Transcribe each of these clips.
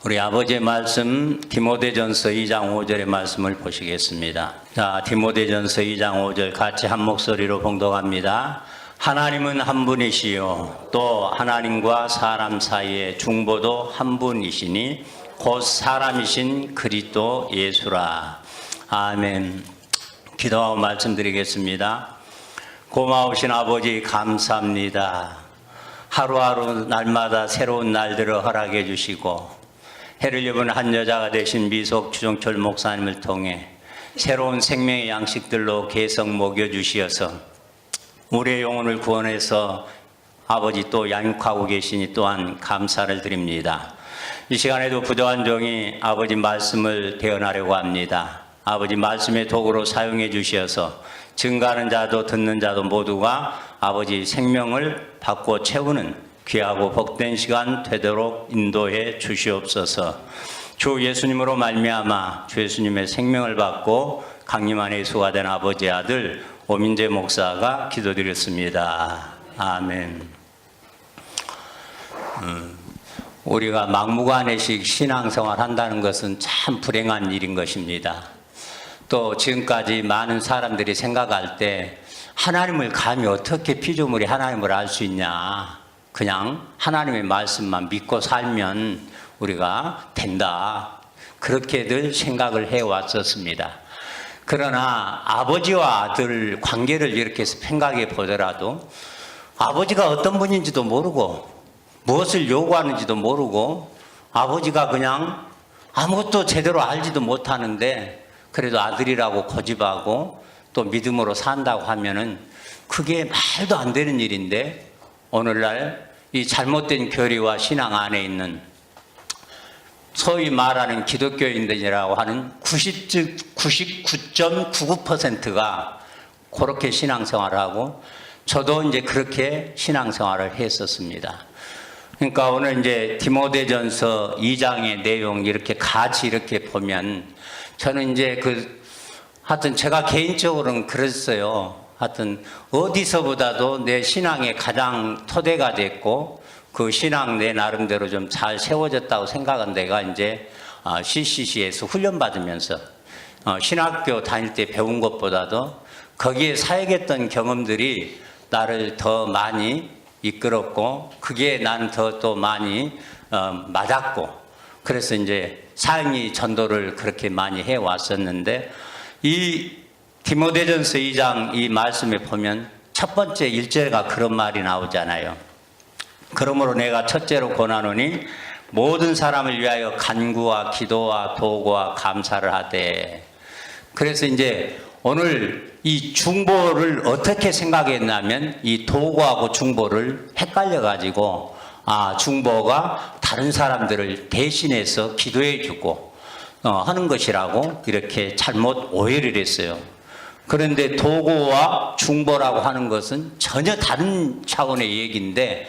우리 아버지의 말씀 디모데전서 2장 5절의 말씀을 보시겠습니다. 자, 디모데전서 2장 5절 같이 한 목소리로 봉독합니다. 하나님은 한 분이시요 또 하나님과 사람 사이의 중보도 한 분이시니 곧 사람이신 그리스도 예수라. 아멘. 기도하고 말씀드리겠습니다. 고마우신 아버지 감사합니다. 하루하루 날마다 새로운 날들을 허락해 주시고 해를 입은 한 여자가 되신 미속 주종철 목사님을 통해 새로운 생명의 양식들로 계속 먹여주시어서 우리의 영혼을 구원해서 아버지 또 양육하고 계시니 또한 감사를 드립니다. 이 시간에도 부족한 종이 아버지 말씀을 대언하려고 합니다. 아버지 말씀의 도구로 사용해 주시어서 증가하는 자도 듣는 자도 모두가 아버지 생명을 받고 채우는 귀하고 복된 시간 되도록 인도해 주시옵소서. 주 예수님으로 말미암아 주 예수님의 생명을 받고 강림 안에 수가 된 아버지 아들 오민재 목사가 기도드렸습니다. 아멘. 우리가 막무가내식 신앙생활 한다는 것은 참 불행한 일인 것입니다. 또 지금까지 많은 사람들이 생각할 때 하나님을 감히 어떻게 피조물이 하나님을 알 수 있냐, 그냥 하나님의 말씀만 믿고 살면 우리가 된다, 그렇게들 생각을 해왔었습니다. 그러나 아버지와 아들 관계를 이렇게 생각해 보더라도 아버지가 어떤 분인지도 모르고 무엇을 요구하는지도 모르고 아버지가 그냥 아무것도 제대로 알지도 못하는데 그래도 아들이라고 고집하고 또 믿음으로 산다고 하면은 그게 말도 안 되는 일인데, 오늘날 이 잘못된 교리와 신앙 안에 있는 소위 말하는 기독교인들이라고 하는 99.99%가 그렇게 신앙생활을 하고, 저도 이제 그렇게 신앙생활을 했었습니다. 그러니까 오늘 이제 디모데전서 2장의 내용 이렇게 같이 이렇게 보면 저는 이제 하여튼 제가 개인적으로는 그랬어요. 하여튼 어디서보다도 내 신앙의 가장 토대가 됐고 그 신앙 내 나름대로 좀 잘 세워졌다고 생각한 데가 이제 CCC에서 훈련받으면서 신학교 다닐 때 배운 것보다도 거기에 사역했던 경험들이 나를 더 많이 이끌었고 그게 나는 더 또 많이 맞았고, 그래서 이제 사역이 전도를 그렇게 많이 해왔었는데, 이 디모데전서 2장 이 말씀에 보면 첫 번째 1절가 그런 말이 나오잖아요. 그러므로 내가 첫째로 권하노니 모든 사람을 위하여 간구와 기도와 도구와 감사를 하되. 그래서 이제 오늘 이 중보를 어떻게 생각했냐면 이 도구하고 중보를 헷갈려 가지고 중보가 다른 사람들을 대신해서 기도해 주고 하는 것이라고 이렇게 잘못 오해를 했어요. 그런데 도구와 중보라고 하는 것은 전혀 다른 차원의 얘기인데,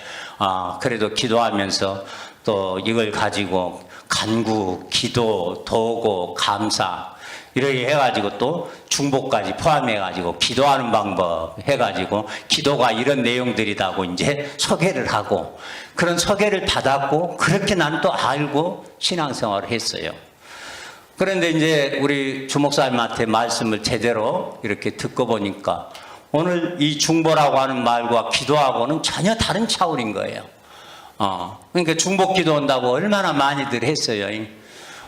그래도 기도하면서 또 이걸 가지고 간구, 기도, 도구, 감사 이렇게 해가지고 또 중보까지 포함해가지고 기도하는 방법 해가지고 기도가 이런 내용들이라고 이제 소개를 하고, 그런 소개를 받았고 그렇게 난 또 알고 신앙생활을 했어요. 그런데 이제 우리 주목사님한테 말씀을 제대로 이렇게 듣고 보니까 오늘 이 중보라고 하는 말과 기도하고는 전혀 다른 차원인 거예요. 그러니까 중보 기도 온다고 얼마나 많이들 했어요.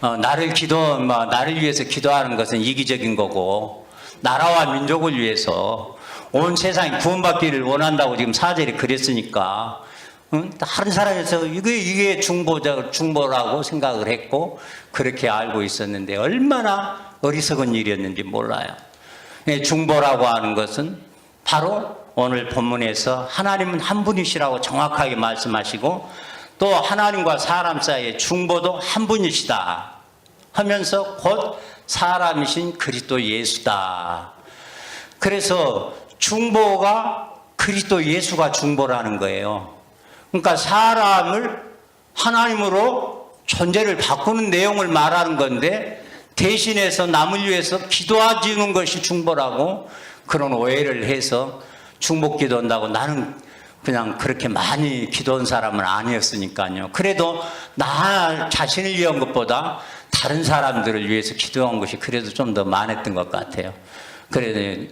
나를 위해서 기도하는 것은 이기적인 거고, 나라와 민족을 위해서 온 세상이 구원받기를 원한다고 지금 사절이 그랬으니까, 다른 사람에서 이게 중보라고 생각을 했고 그렇게 알고 있었는데 얼마나 어리석은 일이었는지 몰라요. 중보라고 하는 것은 바로 오늘 본문에서 하나님은 한 분이시라고 정확하게 말씀하시고, 또 하나님과 사람 사이의 중보도 한 분이시다 하면서 곧 사람이신 그리스도 예수다. 그래서 중보가 그리스도 예수가 중보라는 거예요. 그러니까 사람을 하나님으로 존재를 바꾸는 내용을 말하는 건데, 대신해서 남을 위해서 기도해주는 것이 중보라고 그런 오해를 해서 중보 기도한다고 나는 그냥 그렇게 많이 기도한 사람은 아니었으니까요. 그래도 나 자신을 위한 것보다 다른 사람들을 위해서 기도한 것이 그래도 좀 더 많았던 것 같아요. 그래도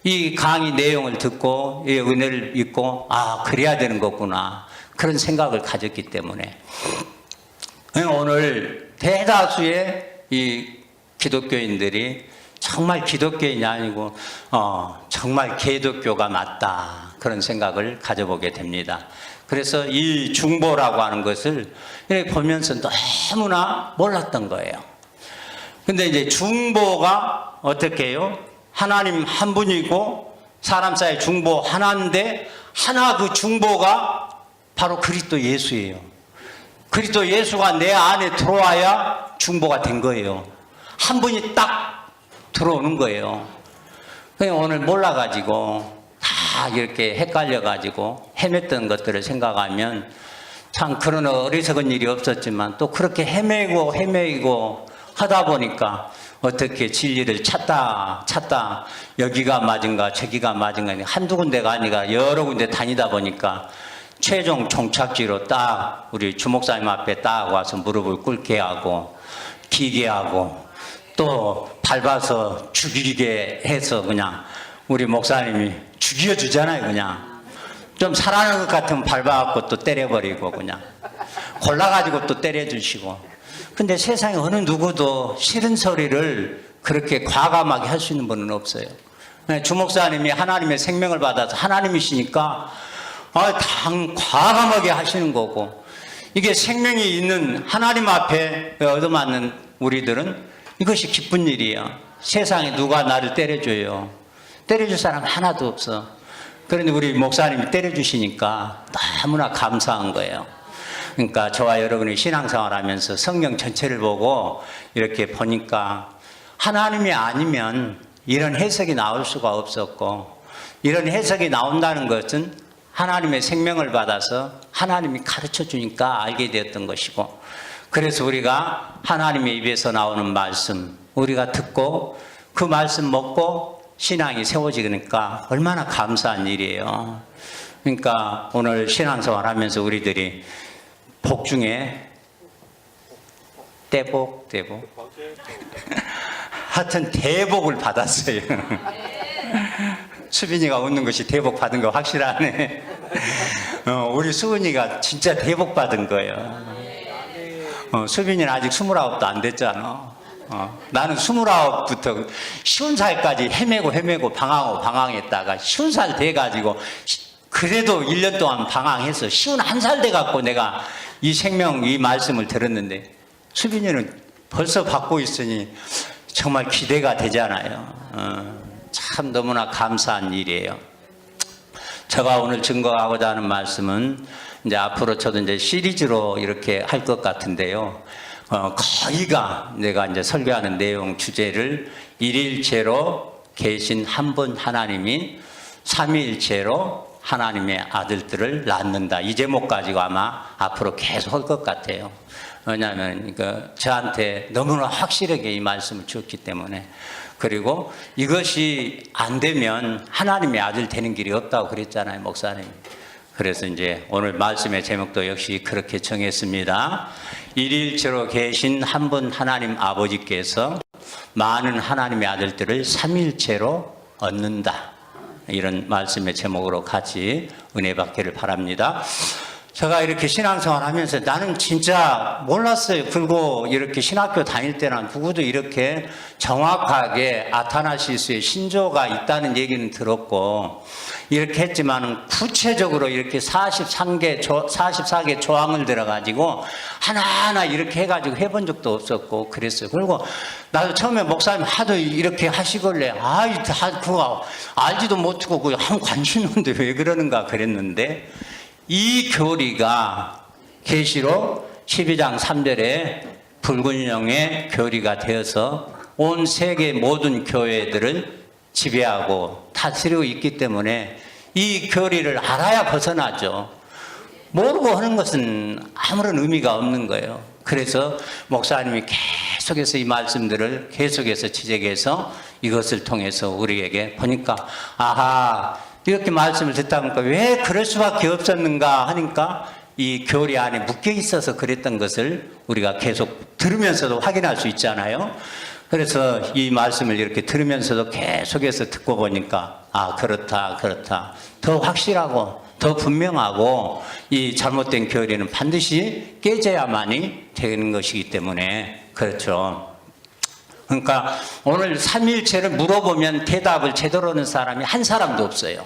이 강의 내용을 듣고 이 은혜를 믿고 그래야 되는 거구나 그런 생각을 가졌기 때문에 오늘 대다수의 이 기독교인들이 정말 기독교인이 아니고 정말 개독교가 맞다 그런 생각을 가져보게 됩니다. 그래서 이 중보라고 하는 것을 이렇게 보면서 너무나 몰랐던 거예요. 근데 이제 중보가 어떻게 해요? 하나님 한 분이고 사람 사이 중보 하나인데 하나 그 중보가 바로 그리스도 예수예요. 그리스도 예수가 내 안에 들어와야 중보가 된 거예요. 한 분이 딱 들어오는 거예요. 오늘 몰라가지고 다 이렇게 헷갈려가지고 헤맸던 것들을 생각하면 참 그런 어리석은 일이 없었지만 또 그렇게 헤매고 하다 보니까 어떻게 진리를 찾다 여기가 맞은가 저기가 맞은가 한두 군데가 아니라 여러 군데 다니다 보니까 최종 종착지로 딱 우리 주목사님 앞에 딱 와서 무릎을 꿇게 하고 기게 하고 또 밟아서 죽이게 해서 그냥 우리 목사님이 죽여주잖아요. 그냥 좀 살아나는 것 같으면 밟아갖고 또 때려버리고 그냥 골라가지고 또 때려주시고. 근데 세상에 어느 누구도 싫은 소리를 그렇게 과감하게 할 수 있는 분은 없어요. 주목사님이 하나님의 생명을 받아서 하나님이시니까 과감하게 하시는 거고, 이게 생명이 있는 하나님 앞에 얻어맞는 우리들은 이것이 기쁜 일이야. 세상에 누가 나를 때려줘요? 때려줄 사람 하나도 없어. 그런데 우리 목사님이 때려주시니까 너무나 감사한 거예요. 그러니까 저와 여러분이 신앙생활 하면서 성경 전체를 보고 이렇게 보니까 하나님이 아니면 이런 해석이 나올 수가 없었고, 이런 해석이 나온다는 것은 하나님의 생명을 받아서 하나님이 가르쳐 주니까 알게 되었던 것이고, 그래서 우리가 하나님의 입에서 나오는 말씀 우리가 듣고 그 말씀 먹고 신앙이 세워지니까 얼마나 감사한 일이에요. 그러니까 오늘 신앙생활 하면서 우리들이 복 중에 대복 하여튼 대복을 받았어요. 수빈이가 웃는 것이 대복 받은 거 확실하네. 우리 수빈이가 진짜 대복 받은 거예요. 수빈이는 아직 29도 안 됐잖아. 나는 29부터 50살까지 헤매고 방황했다가 50살 돼가지고 그래도 1년 동안 방황해서 51살 돼갖고 내가 이 생명 이 말씀을 들었는데, 수빈이는 벌써 받고 있으니 정말 기대가 되잖아요. 참 너무나 감사한 일이에요. 제가 오늘 증거하고자 하는 말씀은 이제 앞으로 저도 이제 시리즈로 이렇게 할 것 같은데요. 거의가 내가 이제 설교하는 내용 주제를 일일체로 계신 한 분 하나님이 삼위일체로 하나님의 아들들을 낳는다. 이 제목 가지고 아마 앞으로 계속 할 것 같아요. 왜냐하면 저한테 너무나 확실하게 이 말씀을 주었기 때문에. 그리고 이것이 안 되면 하나님의 아들 되는 길이 없다고 그랬잖아요, 목사님. 그래서 이제 오늘 말씀의 제목도 역시 그렇게 정했습니다. 일일체로 계신 한 분 하나님 아버지께서 많은 하나님의 아들들을 삼일체로 얻는다. 이런 말씀의 제목으로 같이 은혜 받기를 바랍니다. 제가 이렇게 신앙생활 하면서 나는 진짜 몰랐어요. 그리고 이렇게 신학교 다닐 때는 누구도 이렇게 정확하게 아타나시스의 신조가 있다는 얘기는 들었고 이렇게 했지만 구체적으로 이렇게 44개 조항을 들어가지고 하나하나 이렇게 해가지고 해본 적도 없었고 그랬어요. 그리고 나도 처음에 목사님 하도 이렇게 하시길래 그거 알지도 못하고 그거 아무 관심 없는데 왜 그러는가 그랬는데, 이 교리가 계시록 12장 3절에 붉은 영의 교리가 되어서 온 세계 모든 교회들을 지배하고 다스리고 있기 때문에 이 교리를 알아야 벗어나죠. 모르고 하는 것은 아무런 의미가 없는 거예요. 그래서 목사님이 계속해서 이 말씀들을 계속해서 지적해서 이것을 통해서 우리에게 보니까 이렇게 말씀을 듣다 보니까 왜 그럴 수밖에 없었는가 하니까 이 교리 안에 묶여 있어서 그랬던 것을 우리가 계속 들으면서도 확인할 수 있잖아요. 그래서 이 말씀을 이렇게 들으면서도 계속해서 듣고 보니까 그렇다 더 확실하고 더 분명하고 이 잘못된 교리는 반드시 깨져야만이 되는 것이기 때문에 그렇죠. 그러니까 오늘 삼위일체를 물어보면 대답을 제대로 하는 사람이 한 사람도 없어요.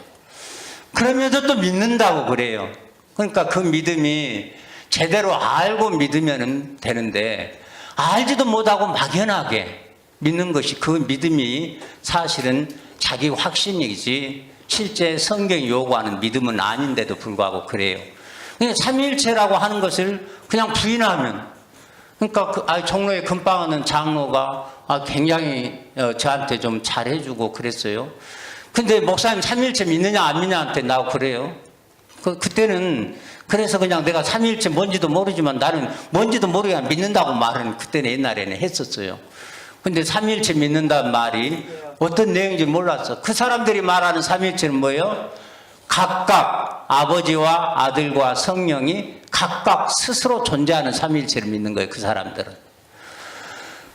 그러면서 또 믿는다고 그래요. 그러니까 그 믿음이 제대로 알고 믿으면 되는데 알지도 못하고 막연하게 믿는 것이 그 믿음이 사실은 자기 확신이지 실제 성경이 요구하는 믿음은 아닌데도 불구하고 그래요. 그냥 삼위일체라고 하는 것을 그냥 부인하면 그러니까 종로의 금방하는 장로가 굉장히 저한테 좀 잘해주고 그랬어요. 근데 목사님 삼위일체 믿느냐 안 믿느냐한테 나하고 그래요. 그때는 그래서 그냥 내가 삼위일체 뭔지도 모르지만 나는 뭔지도 모르게 믿는다고 말은 그때는 옛날에는 했었어요. 근데 삼위일체 믿는다는 말이 어떤 내용인지 몰랐어. 그 사람들이 말하는 삼위일체는 뭐예요? 각각 아버지와 아들과 성령이 각각 스스로 존재하는 삼위일체를 믿는 거예요. 그 사람들은.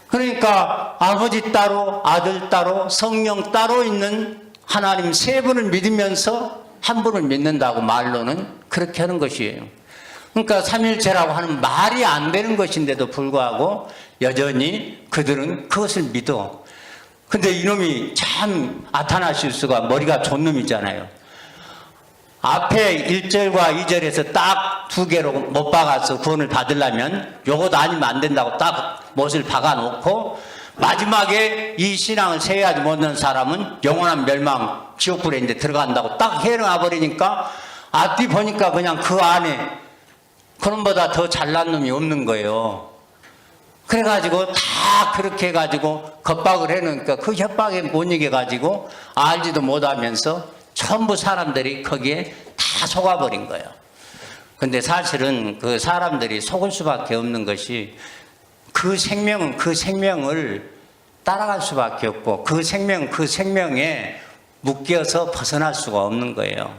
그러니까 아버지 따로 아들 따로 성령 따로 있는 하나님 세 분을 믿으면서 한 분을 믿는다고 말로는 그렇게 하는 것이에요. 그러니까 삼위일체라고 하는 말이 안 되는 것인데도 불구하고 여전히 그들은 그것을 믿어. 근데 이놈이 참 아타나시우스가 머리가 좋은 놈이잖아요. 앞에 1절과 2절에서 딱 두 개로 못 박아서 구원을 받으려면 요것도 아니면 안 된다고 딱 못을 박아놓고 마지막에 이 신앙을 세워하지 못하는 사람은 영원한 멸망 지옥불에 이제 들어간다고 딱 해놔 버리니까 앞뒤 보니까 그냥 그 안에 그놈보다 더 잘난 놈이 없는 거예요. 그래가지고 다 그렇게 해가지고 겁박을 해놓으니까 그 협박에 못 이겨가지고 알지도 못하면서 전부 사람들이 거기에 다 속아버린 거예요. 근데 사실은 그 사람들이 속을 수밖에 없는 것이 그 생명은 그 생명을 따라갈 수밖에 없고 그 생명은 그 생명에 묶여서 벗어날 수가 없는 거예요.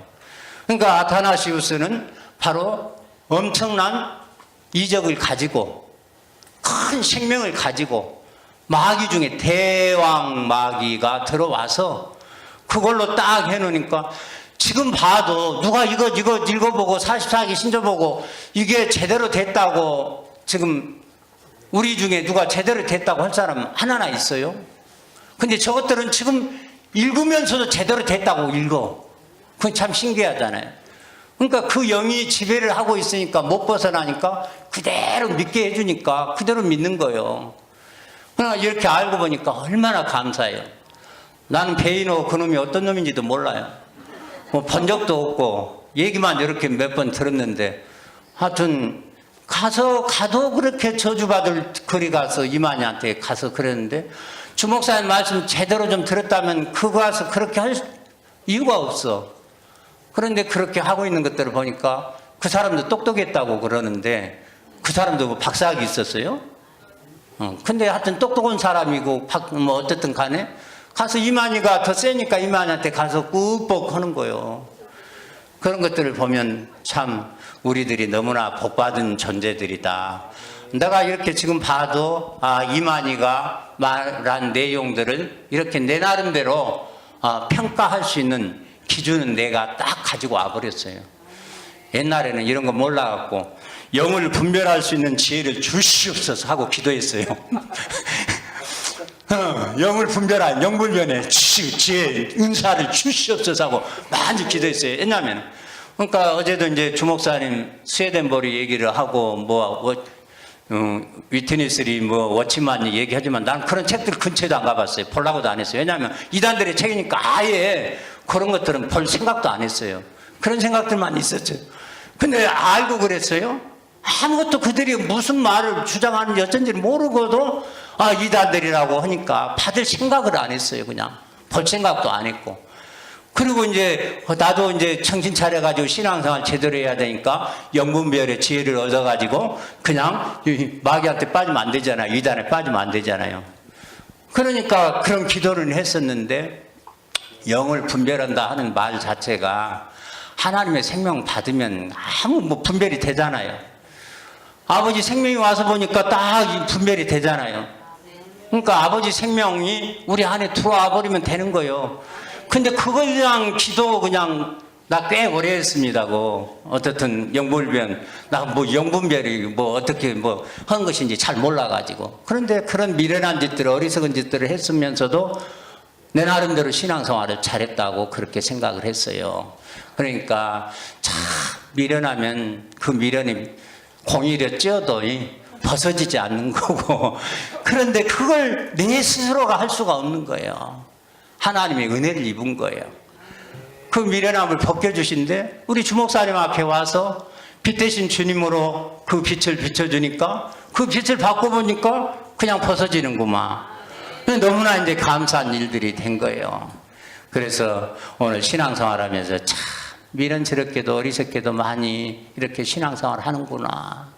그러니까 아타나시우스는 바로 엄청난 이적을 가지고 큰 생명을 가지고 마귀 중에 대왕 마귀가 들어와서 그걸로 딱 해놓으니까 지금 봐도 누가 이거 읽어보고 44기 신조 보고 이게 제대로 됐다고 지금 우리 중에 누가 제대로 됐다고 할 사람 하나나 있어요? 근데 저것들은 지금 읽으면서도 제대로 됐다고 읽어. 그건 참 신기하잖아요. 그러니까 그 영이 지배를 하고 있으니까 못 벗어나니까 그대로 믿게 해주니까 그대로 믿는 거예요. 그러나 이렇게 알고 보니까 얼마나 감사해요. 나는 베이노 그놈이 어떤 놈인지도 몰라요. 본 적도 없고 얘기만 이렇게 몇 번 들었는데 하여튼 가도 그렇게 저주받을 거리 가서 이만희한테 가서 그랬는데 주목사님 말씀 제대로 좀 들었다면 그거 가서 그렇게 할 이유가 없어. 그런데 그렇게 하고 있는 것들을 보니까 그 사람도 똑똑했다고 그러는데 그 사람도 뭐 박사학위 있었어요? 근데 하여튼 똑똑한 사람이고 뭐 어쨌든 간에 가서 이만희가 더 세니까 이만희한테 가서 꾹뻑 하는 거예요. 그런 것들을 보면 참 우리들이 너무나 복받은 존재들이다. 내가 이렇게 지금 봐도 이만희가 말한 내용들을 이렇게 내 나름대로 평가할 수 있는 기준은 내가 딱 가지고 와버렸어요. 옛날에는 이런 거 몰라갖고 영을 분별할 수 있는 지혜를 주시옵소서 하고 기도했어요. 영을 분별한 영분별의 지혜 은사를 주시옵소서 하고 많이 기도했어요. 왜냐하면 그러니까 어제도 이제 주목사님 스웨덴버리 얘기를 하고 위트니스리 워치만 얘기하지만 나는 그런 책들 근처에도 안 가봤어요. 보려고도 안 했어요. 왜냐하면 이단들의 책이니까 아예 그런 것들은 볼 생각도 안 했어요. 그런 생각들만 있었죠. 근데 알고 그랬어요. 아무것도 그들이 무슨 말을 주장하는지 어쩐지를 모르고도 이단들이라고 하니까 받을 생각을 안 했어요. 그냥 볼 생각도 안 했고. 그리고 이제 나도 이제 정신 차려가지고 신앙생활 제대로 해야 되니까 영분별의 지혜를 얻어가지고 그냥 마귀한테 빠지면 안 되잖아요. 이단에 빠지면 안 되잖아요. 그러니까 그런 기도를 했었는데 영을 분별한다 하는 말 자체가 하나님의 생명 받으면 아무 뭐 분별이 되잖아요. 아버지 생명이 와서 보니까 딱 이 분별이 되잖아요. 그러니까 아버지 생명이 우리 안에 들어와 버리면 되는 거예요. 근데 그걸 그냥 기도 그냥 나 꽤 오래 했습니다고. 어떻든 영분별, 나 뭐 영분별이 뭐 어떻게 뭐 한 것인지 잘 몰라가지고. 그런데 그런 미련한 짓들을, 어리석은 짓들을 했으면서도 내 나름대로 신앙생활을 잘했다고 그렇게 생각을 했어요. 그러니까 참 미련하면 그 미련이 공일에 찧어도 벗어지지 않는 거고. 그런데 그걸 내 스스로가 할 수가 없는 거예요. 하나님의 은혜를 입은 거예요. 그 미련함을 벗겨주신데 우리 주목사님 앞에 와서 빛 대신 주님으로 그 빛을 비춰주니까 그 빛을 받고 보니까 그냥 벗어지는구만. 너무나 이제 감사한 일들이 된 거예요. 그래서 오늘 신앙생활 하면서 참 미련스럽게도 어리석게도 많이 이렇게 신앙생활 하는구나.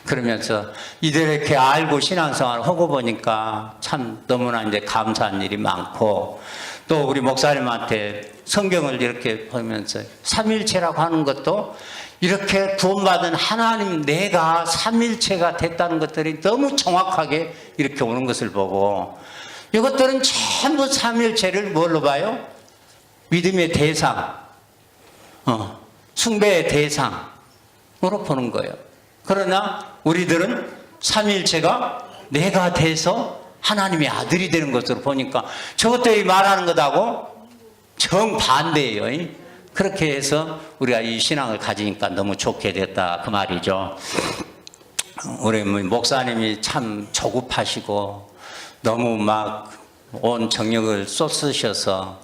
그러면서 이렇게 알고 신앙생활 하고 보니까 참 너무나 이제 감사한 일이 많고, 또 우리 목사님한테 성경을 이렇게 보면서 삼일체라고 하는 것도 이렇게 구원받은 하나님, 내가 삼일체가 됐다는 것들이 너무 정확하게 이렇게 오는 것을 보고, 이것들은 전부 삼일체를 뭘로 봐요? 믿음의 대상, 숭배의 대상으로 보는 거예요. 그러나 우리들은 삼일체가 내가 돼서 하나님의 아들이 되는 것으로 보니까 저것들이 말하는 것하고 정반대예요. 그렇게 해서 우리가 이 신앙을 가지니까 너무 좋게 됐다 그 말이죠. 우리 목사님이 참 조급하시고 너무 막 온 정력을 쏟으셔서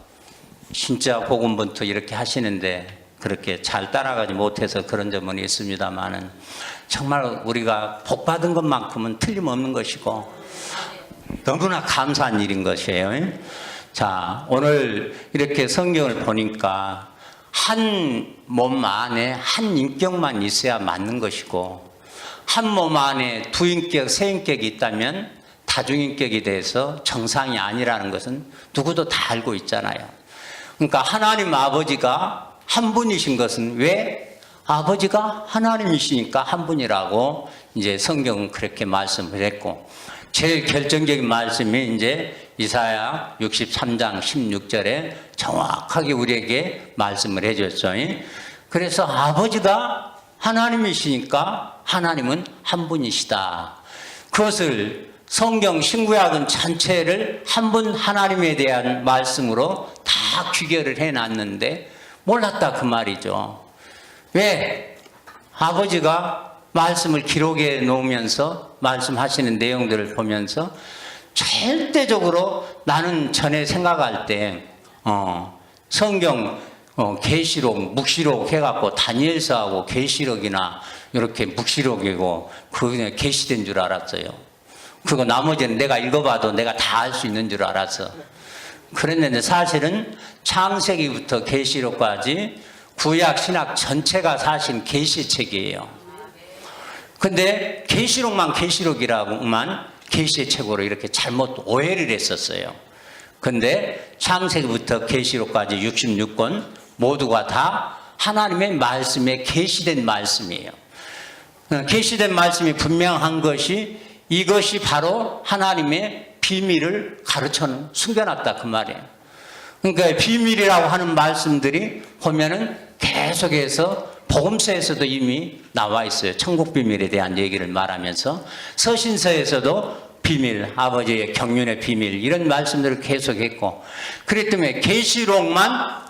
진짜 복음부터 이렇게 하시는데 그렇게 잘 따라가지 못해서 그런 점은 있습니다만은 정말 우리가 복받은 것만큼은 틀림없는 것이고 너무나 감사한 일인 것이에요. 자, 오늘 이렇게 성경을 보니까 한 몸 안에 한 인격만 있어야 맞는 것이고, 한 몸 안에 두 인격, 세 인격이 있다면 다중인격이 돼서 정상이 아니라는 것은 누구도 다 알고 있잖아요. 그러니까 하나님 아버지가 한 분이신 것은 왜? 아버지가 하나님이시니까 한 분이라고 이제 성경은 그렇게 말씀을 했고, 제일 결정적인 말씀이 이제 이사야 63장 16절에 정확하게 우리에게 말씀을 해줬죠. 그래서 아버지가 하나님이시니까 하나님은 한 분이시다. 그것을 성경 신구약은 전체를 한 분 하나님에 대한 말씀으로 다 귀결을 해놨는데 몰랐다 그 말이죠. 왜? 아버지가 말씀을 기록해 놓으면서 말씀하시는 내용들을 보면서 절대적으로 나는 전에 생각할 때 성경 계시록, 묵시록 해갖고 다니엘서하고 계시록이나 이렇게 묵시록이고 그게 계시된 줄 알았어요. 그거 나머지는 내가 읽어봐도 내가 다 알 수 있는 줄 알았어. 그랬는데 사실은 창세기부터 계시록까지 구약 신약 전체가 사실 계시책이에요. 근데 계시록만 계시록이라고만 계시의 책으로 이렇게 잘못 오해를 했었어요. 근데 창세기부터 계시록까지 66권 모두가 다 하나님의 말씀에 계시된 말씀이에요. 계시된 말씀이 분명한 것이 이것이 바로 하나님의 비밀을 가르쳐는 숨겨놨다 그 말이에요. 그러니까 비밀이라고 하는 말씀들이 보면은 계속해서 복음서에서도 이미 나와 있어요. 천국 비밀에 대한 얘기를 말하면서 서신서에서도 비밀, 아버지의 경륜의 비밀 이런 말씀들을 계속했고, 그렇기 때문에 계시록만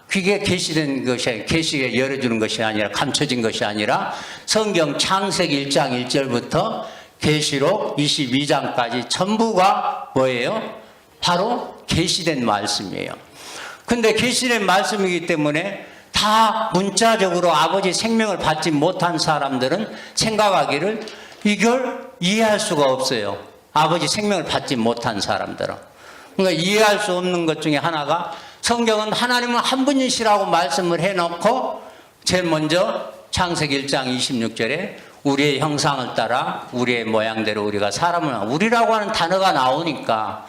그게 계시된 것이 계시에 열어주는 것이 아니라 감춰진 것이 아니라 성경 창세기 1장 1절부터 계시록 22장까지 전부가 뭐예요? 바로 계시된 말씀이에요. 근데 계시된 말씀이기 때문에 다 문자적으로 아버지 생명을 받지 못한 사람들은 생각하기를 이걸 이해할 수가 없어요. 아버지 생명을 받지 못한 사람들은. 그러니까 이해할 수 없는 것 중에 하나가 성경은 하나님은 한 분이시라고 말씀을 해놓고 제일 먼저 창세기 1장 26절에 우리의 형상을 따라 우리의 모양대로 우리가 사람을, 우리라고 하는 단어가 나오니까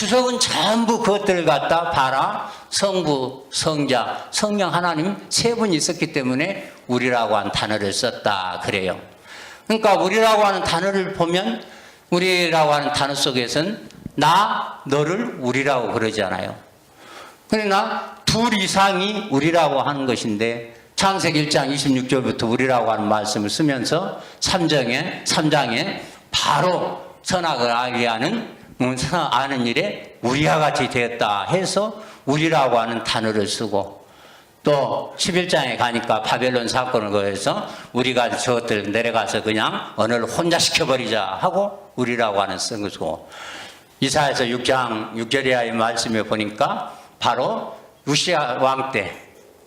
주석은 전부 그것들을 갖다 봐라. 성부, 성자, 성령 하나님 세 분이 있었기 때문에 우리라고 한 단어를 썼다 그래요. 그러니까 우리라고 하는 단어를 보면 우리라고 하는 단어 속에서는 나, 너를 우리라고 그러잖아요. 그러나 둘 이상이 우리라고 하는 것인데 창세기 1장 26절부터 우리라고 하는 말씀을 쓰면서 3장에 바로 선악을 알게 하는 아는 일에 우리와 같이 되었다 해서 우리라고 하는 단어를 쓰고 또 11장에 가니까 바벨론 사건을 거해서 우리가 저것들 내려가서 그냥 언어를 혼자 시켜버리자 하고 우리라고 하는 쓴 것이고 이사야서 6장 6절의 말씀에 보니까 바로 우시아 왕 때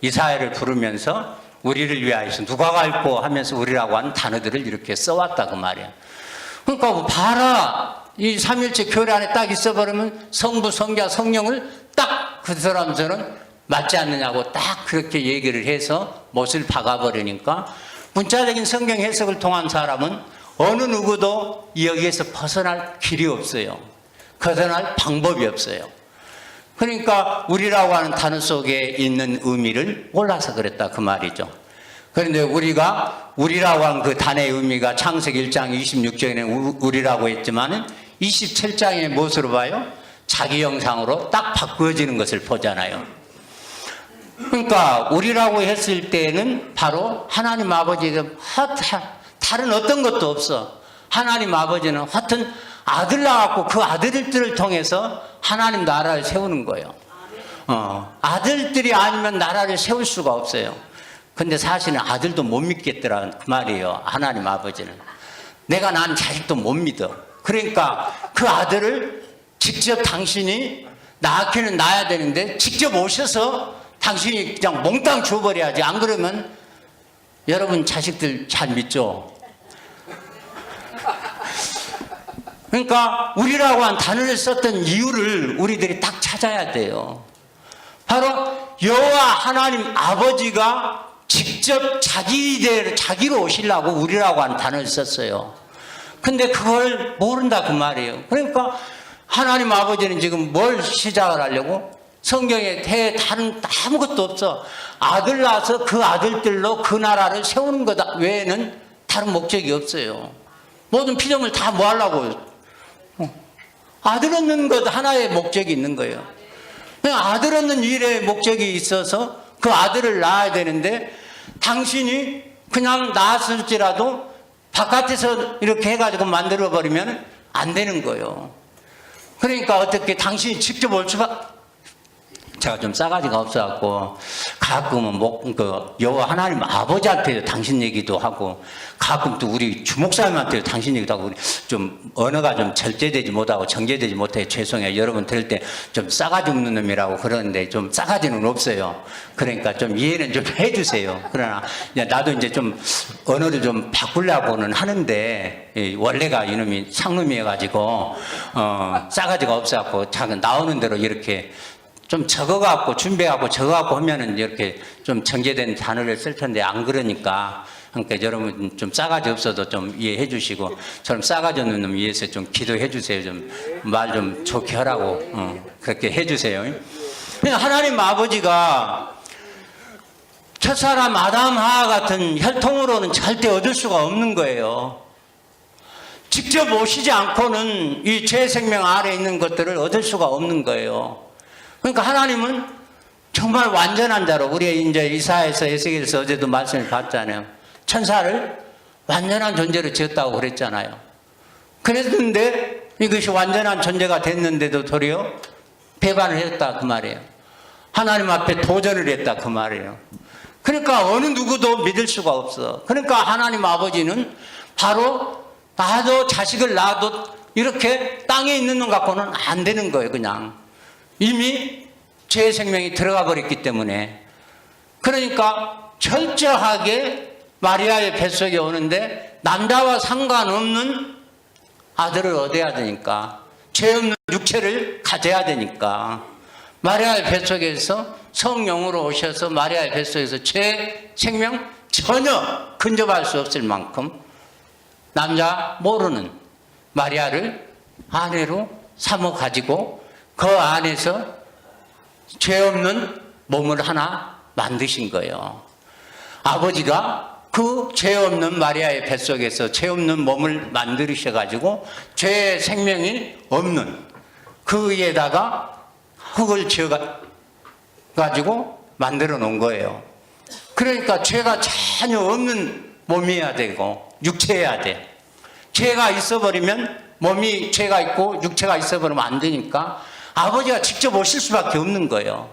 이사야를 부르면서 우리를 위하여서 누가 갈고 하면서 우리라고 하는 단어들을 이렇게 써왔다 그 말이야. 그러니까 봐라 이 삼일체 교회 안에 딱 있어버리면 성부, 성자, 성령을 딱 그 사람들은 맞지 않느냐고 딱 그렇게 얘기를 해서 못을 박아버리니까 문자적인 성경 해석을 통한 사람은 어느 누구도 여기에서 벗어날 길이 없어요. 벗어날 방법이 없어요. 그러니까 우리라고 하는 단어 속에 있는 의미를 몰라서 그랬다 그 말이죠. 그런데 우리가 우리라고 한 그 단어의 의미가 창세기 1장 26절에는 우리라고 했지만은 27장의 무엇으로 봐요? 자기 형상으로 딱 바꾸어지는 것을 보잖아요. 그러니까 우리라고 했을 때는 바로 하나님 아버지가 다른 어떤 것도 없어. 하나님 아버지는 하여튼 아들 낳았고 그 아들들을 통해서 하나님 나라를 세우는 거예요. 아들들이 아니면 나라를 세울 수가 없어요. 근데 사실은 아들도 못 믿겠더라 그 말이에요. 하나님 아버지는 내가 낳은 자식도 못 믿어. 그러니까 그 아들을 직접 당신이 낳기는 낳아야 되는데 직접 오셔서 당신이 그냥 몽땅 줘버려야지. 안 그러면 여러분 자식들 잘 믿죠? 그러니까 우리라고 한 단어를 썼던 이유를 우리들이 딱 찾아야 돼요. 바로 여호와 하나님 아버지가 직접 자기로 오시려고 우리라고 한 단어를 썼어요. 근데 그걸 모른다 그 말이에요. 그러니까 하나님 아버지는 지금 뭘 시작을 하려고? 성경에 다른 아무것도 없어. 아들 낳아서 그 아들들로 그 나라를 세우는 것 외에는 다른 목적이 없어요. 모든 피조물 다 뭐 하려고? 아들 얻는 것 하나의 목적이 있는 거예요. 아들 얻는 일의 목적이 있어서 그 아들을 낳아야 되는데 당신이 그냥 낳았을지라도 바깥에서 이렇게 해가지고 만들어버리면 안 되는 거예요. 그러니까 어떻게 당신이 직접 올 수밖에 제가 좀 싸가지가 없어갖고 가끔은 여호와 하나님 아버지한테 당신 얘기도 하고 가끔 또 우리 주목사님한테 당신 얘기도 하고 좀 언어가 좀 절제되지 못하고 정제되지 못해 죄송해요. 여러분 들을 때 좀 싸가지 없는 놈이라고 그러는데 좀 싸가지는 없어요. 그러니까 좀 이해는 좀 해주세요. 그러나 나도 이제 좀 언어를 좀 바꾸려고는 하는데 원래가 이놈이 상놈이어가지고 싸가지가 없어갖고 작은 나오는 대로 이렇게 좀 적어갖고 준비하고 적어갖고 하면은 이렇게 좀 정제된 단어를 쓸 텐데 안 그러니까 여러분 좀 싸가지 없어도 좀 이해해 주시고 저는 싸가지 없는 놈 위해서 좀 기도해 주세요. 좀 말 좀 좋게 하라고 그렇게 해 주세요. 하나님 아버지가 첫사람 아담 하와 같은 혈통으로는 절대 얻을 수가 없는 거예요. 직접 오시지 않고는 이 죄 생명 아래에 있는 것들을 얻을 수가 없는 거예요. 그러니까 하나님은 정말 완전한 자로 우리 이제 이사야에서 에스겔에서 어제도 말씀을 봤잖아요. 천사를 완전한 존재로 지었다고 그랬잖아요. 그랬는데 이것이 완전한 존재가 됐는데도 도리어 배반을 했다 그 말이에요. 하나님 앞에 도전을 했다 그 말이에요. 그러니까 어느 누구도 믿을 수가 없어. 그러니까 하나님 아버지는 바로 나도 자식을 낳아도 이렇게 땅에 있는 놈 갖고는 안 되는 거예요. 그냥 이미 죄의 생명이 들어가 버렸기 때문에. 그러니까 철저하게 마리아의 뱃속에 오는데 남자와 상관없는 아들을 얻어야 되니까 죄 없는 육체를 가져야 되니까 마리아의 뱃속에서 성령으로 오셔서 마리아의 뱃속에서 죄 생명 전혀 근접할 수 없을 만큼 남자 모르는 마리아를 아내로 삼어 가지고 그 안에서 죄 없는 몸을 하나 만드신 거예요. 아버지가 그 죄 없는 마리아의 뱃속에서 죄 없는 몸을 만드셔가지고 죄의 생명이 없는 그 위에다가 흙을 지어가지고 만들어 놓은 거예요. 그러니까 죄가 전혀 없는 몸이어야 되고 육체여야 돼. 죄가 있어버리면 몸이 죄가 있고 육체가 있어버리면 안 되니까 아버지가 직접 오실 수밖에 없는 거예요.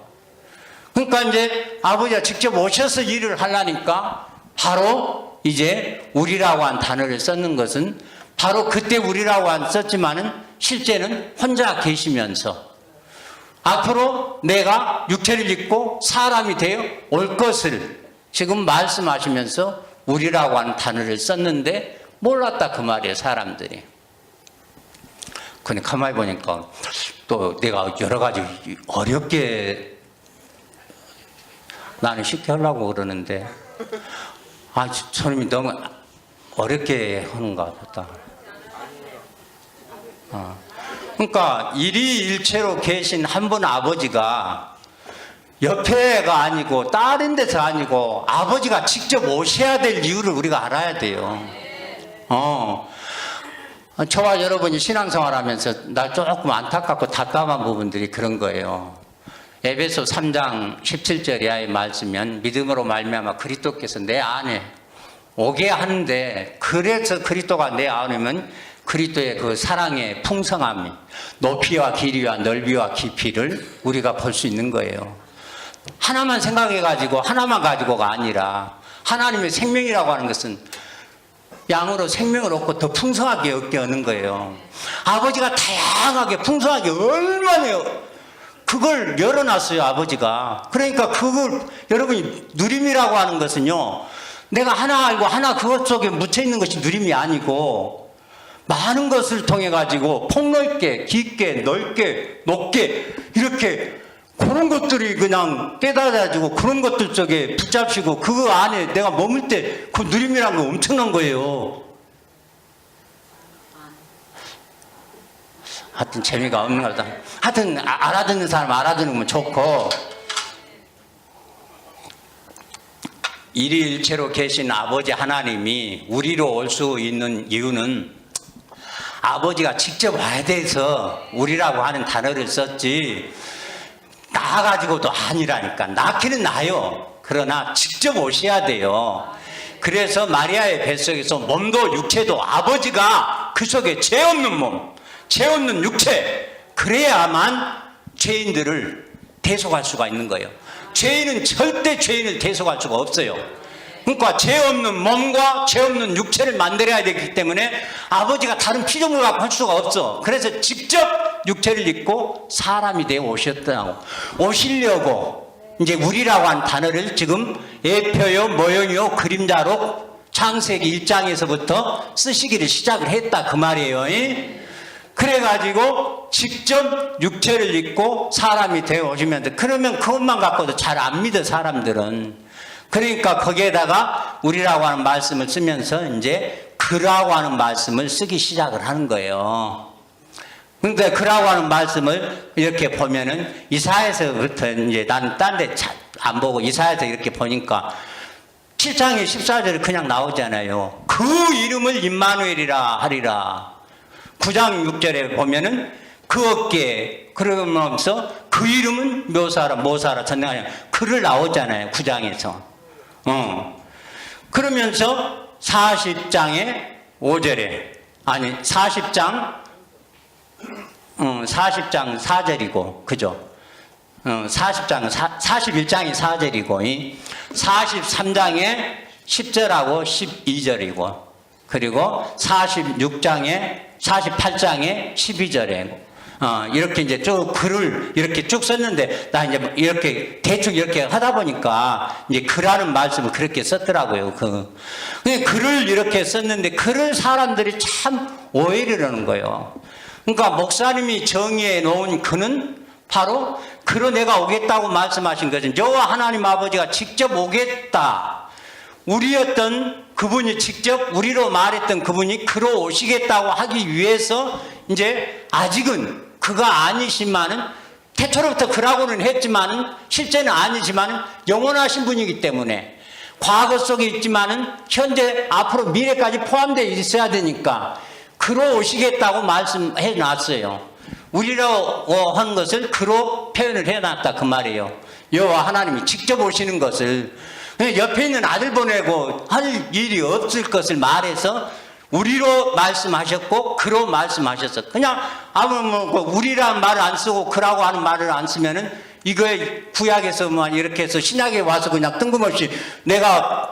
그러니까 이제 아버지가 직접 오셔서 일을 하려니까 바로 이제 우리라고 한 단어를 썼는 것은 바로 그때 우리라고 한 썼지만은 실제는 혼자 계시면서 앞으로 내가 육체를 입고 사람이 되어 올 것을 지금 말씀하시면서 우리라고 하는 단어를 썼는데 몰랐다 그 말이에요, 사람들이. 근데 가만히 보니까 또 내가 여러 가지 어렵게 나는 쉽게 하려고 그러는데 손님이 너무 어렵게 하는가 보다. 그러니까 일이일체로 계신 한 분 아버지가 옆에가 아니고 다른 데서 아니고 아버지가 직접 오셔야 될 이유를 우리가 알아야 돼요. 저와 여러분이 신앙생활하면서 나 조금 안타깝고 답답한 부분들이 그런 거예요. 에베소 3장 17절의 말씀이면 믿음으로 말미암아 그리스도께서 내 안에 오게 하는데, 그래서 그리스도가 내 안에면 그리스도의 그 사랑의 풍성함이 높이와 길이와 넓이와 깊이를 우리가 볼 수 있는 거예요. 하나만 생각해가지고 하나만 가지고가 아니라 하나님의 생명이라고 하는 것은 양으로 생명을 얻고 더 풍성하게 얻게 하는 거예요. 아버지가 다양하게 풍성하게 얼마나 그걸 열어놨어요, 아버지가. 그러니까 그걸 여러분이 누림이라고 하는 것은요, 내가 하나 알고 하나 그것 속에 묻혀 있는 것이 누림이 아니고 많은 것을 통해 가지고 폭넓게 깊게 넓게 높게 이렇게 그런 것들이 그냥 깨달아지고 그런 것들 속에 붙잡히고 그 안에 내가 머물 때 그 누림이란 거 엄청난 거예요. 하여튼 재미가 없는 거다. 하여튼 알아듣는 사람 알아듣는 건 좋고, 일일체로 계신 아버지 하나님이 우리로 올 수 있는 이유는 아버지가 직접 와야 돼서 우리라고 하는 단어를 썼지 나가지고도 아니라니까. 낳기는 나요. 그러나 직접 오셔야 돼요. 그래서 마리아의 뱃속에서 몸도 육체도 아버지가 그 속에 죄 없는 몸, 죄 없는 육체, 그래야만 죄인들을 대속할 수가 있는 거예요. 죄인은 절대 죄인을 대속할 수가 없어요. 그러니까 죄 없는 몸과 죄 없는 육체를 만들어야 되기 때문에 아버지가 다른 피조물을 갖고 할 수가 없어. 그래서 직접 육체를 입고 사람이 되어 오셨다고. 오시려고 이제 우리라고 한 단어를 지금 예표요 모형이요 그림자로 창세기 1장에서부터 쓰시기를 시작을 했다 그 말이에요. 그래가지고 직접 육체를 입고 사람이 되어 오시면, 그러면 그것만 갖고도 잘 안 믿어 사람들은. 그러니까 거기에다가 우리라고 하는 말씀을 쓰면서 이제 그라고 하는 말씀을 쓰기 시작을 하는 거예요. 그러니까 그라고 하는 말씀을 이렇게 보면은 이사야서부터 이제 나는 딴 데 안 보고 이사야서 이렇게 보니까 7장의 14절이 그냥 나오잖아요. 그 이름을 임마누엘이라 하리라. 9장 6절에 보면은 그 어깨에 그러면서 그 이름은 모사라 전능하냐 그를 나오잖아요. 9장에서. 그러면서 40장의 5절에 아니 40장 4절이고 그죠? 41장이 4절이고 43장에 10절하고 12절이고 그리고 48장에 12절에 이렇게 이제 쭉 글을 이렇게 쭉 썼는데 나 이제 이렇게 대충 이렇게 하다 보니까 이제 글하는 말씀을 그렇게 썼더라고요. 글을 이렇게 썼는데 글을 사람들이 참 오해를 하는 거예요. 그러니까 목사님이 정의해 놓은 그는 바로 그로 내가 오겠다고 말씀하신 것은 여호와 하나님 아버지가 직접 오겠다. 우리였던 그분이 직접 우리로 말했던 그분이 그로 오시겠다고 하기 위해서 이제 아직은 그가 아니시만은 태초로부터 그라고는 했지만은 실제는 아니지만은 영원하신 분이기 때문에 과거 속에 있지만은 현재 앞으로 미래까지 포함되어 있어야 되니까 그로 오시겠다고 말씀해 놨어요. 우리라고 하는 것을 그로 표현을 해놨다 그 말이에요. 여호와 하나님이 직접 오시는 것을 옆에 있는 아들 보내고 할 일이 없을 것을 말해서 우리로 말씀하셨고 그로 말씀하셨어. 그냥 우리란 말을 안 쓰고 그라고 하는 말을 안 쓰면은 이거에 구약에서만 이렇게 해서 신약에 와서 그냥 뜬금없이 내가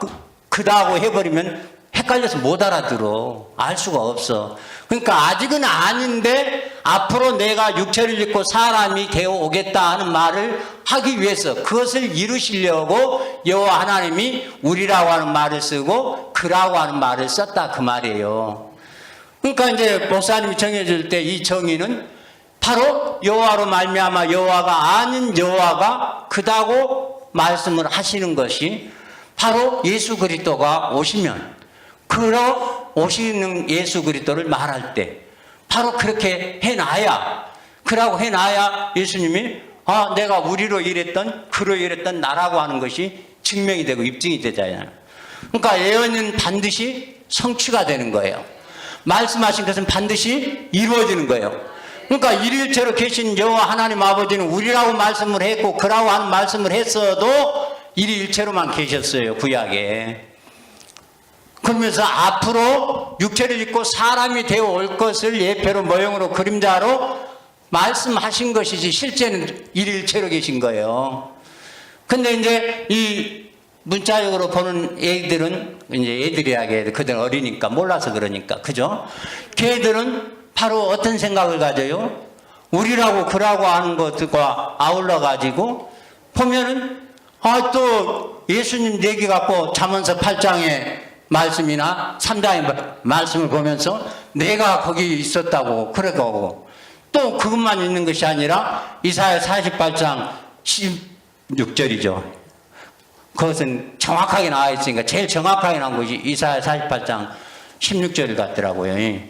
그다고 해버리면 헷갈려서 못 알아들어. 알 수가 없어. 그러니까 아직은 아닌데 앞으로 내가 육체를 입고 사람이 되어 오겠다 하는 말을 하기 위해서 그것을 이루시려고 여호와 하나님이 우리라고 하는 말을 쓰고 그라고 하는 말을 썼다 그 말이에요. 그러니까 이제 목사님이 정해줄 때 이 정의는 바로 여호와로 말미암아 여호와가 아닌 여호와가 그다고 말씀을 하시는 것이 바로 예수 그리스도가 오시면 그러 오시는 예수 그리스도를 말할 때 바로 그렇게 해놔야 그라고 해놔야 예수님이 내가 우리로 이랬던 그로 이랬던 나라고 하는 것이 증명이 되고 입증이 되잖아요. 그러니까 예언은 반드시 성취가 되는 거예요. 말씀하신 것은 반드시 이루어지는 거예요. 그러니까 일일체로 계신 여호와 하나님 아버지는 우리라고 말씀을 했고 그라고 하는 말씀을 했어도 일일체로만 계셨어요. 구약에. 그러면서 앞으로 육체를 입고 사람이 되어 올 것을 예표로 모형으로 그림자로 말씀하신 것이지 실제는 일일체로 계신 거예요. 근데 이제 이 문자적으로 보는 애들은 이제 애들이야게 그들은 어리니까 몰라서 그러니까 그죠? 걔들은 바로 어떤 생각을 가져요? 우리라고 그라고 하는 것과 아울러 가지고 보면은 또 예수님 얘기 갖고 잠언서 8장에 말씀이나 3장의 말씀을 보면서 내가 거기 있었다고 그러고 또 그것만 있는 것이 아니라 이사야 48장 16절이죠. 그것은 정확하게 나와 있으니까 제일 정확하게 나온 것이 이사야 48장 16절 같더라고요.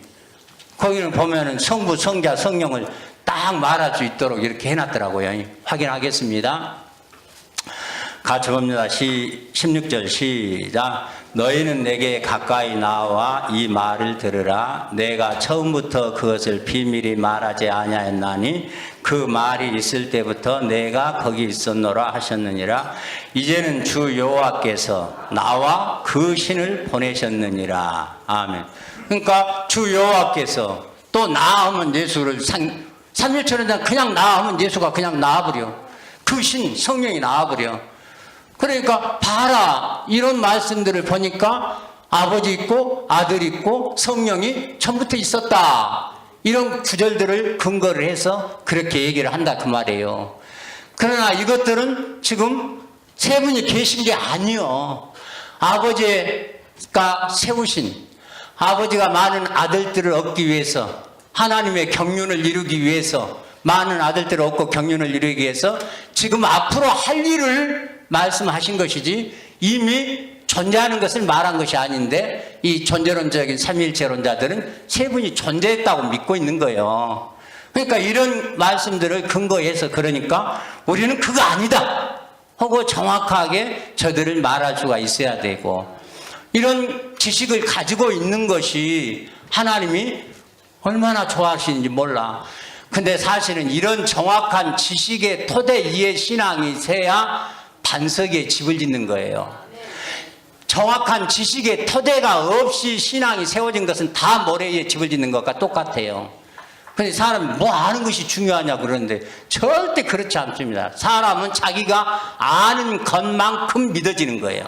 거기는 보면은 성부, 성자, 성령을 딱 말할 수 있도록 이렇게 해놨더라고요. 확인하겠습니다. 같이 봅니다. 16절 시작. 너희는 내게 가까이 나와 이 말을 들으라. 내가 처음부터 그것을 비밀히 말하지 아니하였나니 그 말이 있을 때부터 내가 거기 있었노라 하셨느니라. 이제는 주 여호와께서 나와 그 신을 보내셨느니라. 아멘. 그러니까 주 여호와께서 또 나하면 예수를 삼일천에 그냥 나하면 예수가 그냥 나와버려. 그 신 성령이 나와버려. 그러니까 봐라 이런 말씀들을 보니까 아버지 있고 아들 있고 성령이 처음부터 있었다. 이런 구절들을 근거를 해서 그렇게 얘기를 한다 그 말이에요. 그러나 이것들은 지금 세 분이 계신 게 아니요. 아버지가 세우신 아버지가 많은 아들들을 얻기 위해서 하나님의 경륜을 이루기 위해서 많은 아들들을 얻고 경륜을 이루기 위해서 지금 앞으로 할 일을 말씀하신 것이지 이미 존재하는 것을 말한 것이 아닌데 이 존재론적인 삼위일체론자들은 세 분이 존재했다고 믿고 있는 거예요. 그러니까 이런 말씀들을 근거해서 그러니까 우리는 그거 아니다 하고 정확하게 저들을 말할 수가 있어야 되고 이런 지식을 가지고 있는 것이 하나님이 얼마나 좋아하시는지 몰라. 근데 사실은 이런 정확한 지식의 토대 위에 신앙이 세야 반석에 집을 짓는 거예요. 정확한 지식의 토대가 없이 신앙이 세워진 것은 다 모래 위에 집을 짓는 것과 똑같아요. 근데 사람이 뭐 아는 것이 중요하냐 그러는데 절대 그렇지 않습니다. 사람은 자기가 아는 것만큼 믿어지는 거예요.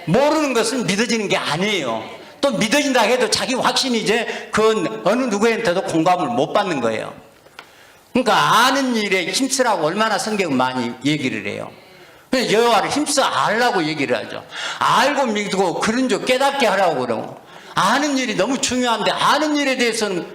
모르는 것은 믿어지는 게 아니에요. 또 믿어진다 해도 자기 확신이 이제 그건 어느 누구한테도 공감을 못 받는 거예요. 그러니까 아는 일에 힘쓰라고 얼마나 성경은 많이 얘기를 해요. 여호와를 힘써 알라고 얘기를 하죠. 알고 믿고 그런 줄 깨닫게 하라고 그러고 아는 일이 너무 중요한데 아는 일에 대해서는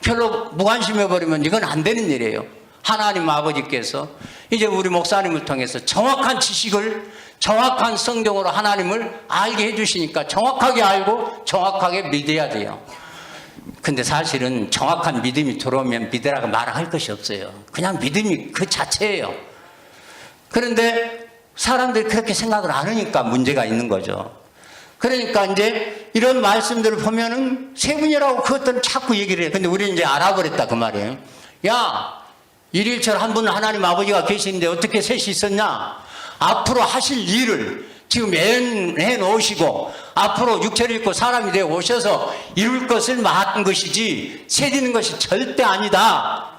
별로 무관심해버리면 이건 안 되는 일이에요. 하나님 아버지께서 이제 우리 목사님을 통해서 정확한 지식을 정확한 성경으로 하나님을 알게 해주시니까 정확하게 알고 정확하게 믿어야 돼요. 근데 사실은 정확한 믿음이 들어오면 믿으라고 말할 것이 없어요. 그냥 믿음이 그 자체예요. 그런데 사람들이 그렇게 생각을 안 하니까 문제가 있는 거죠. 그러니까 이제 이런 말씀들을 보면은 세 분이라고 그것들은 자꾸 얘기를 해요. 근데 우리는 이제 알아버렸다 그 말이에요. 야, 일일처럼 한 분은 하나님 아버지가 계시는데 어떻게 셋이 있었냐? 앞으로 하실 일을 지금 해 놓으시고 앞으로 육체를 입고 사람이 되어 오셔서 이룰 것을 말한 것이지 세지는 것이 절대 아니다.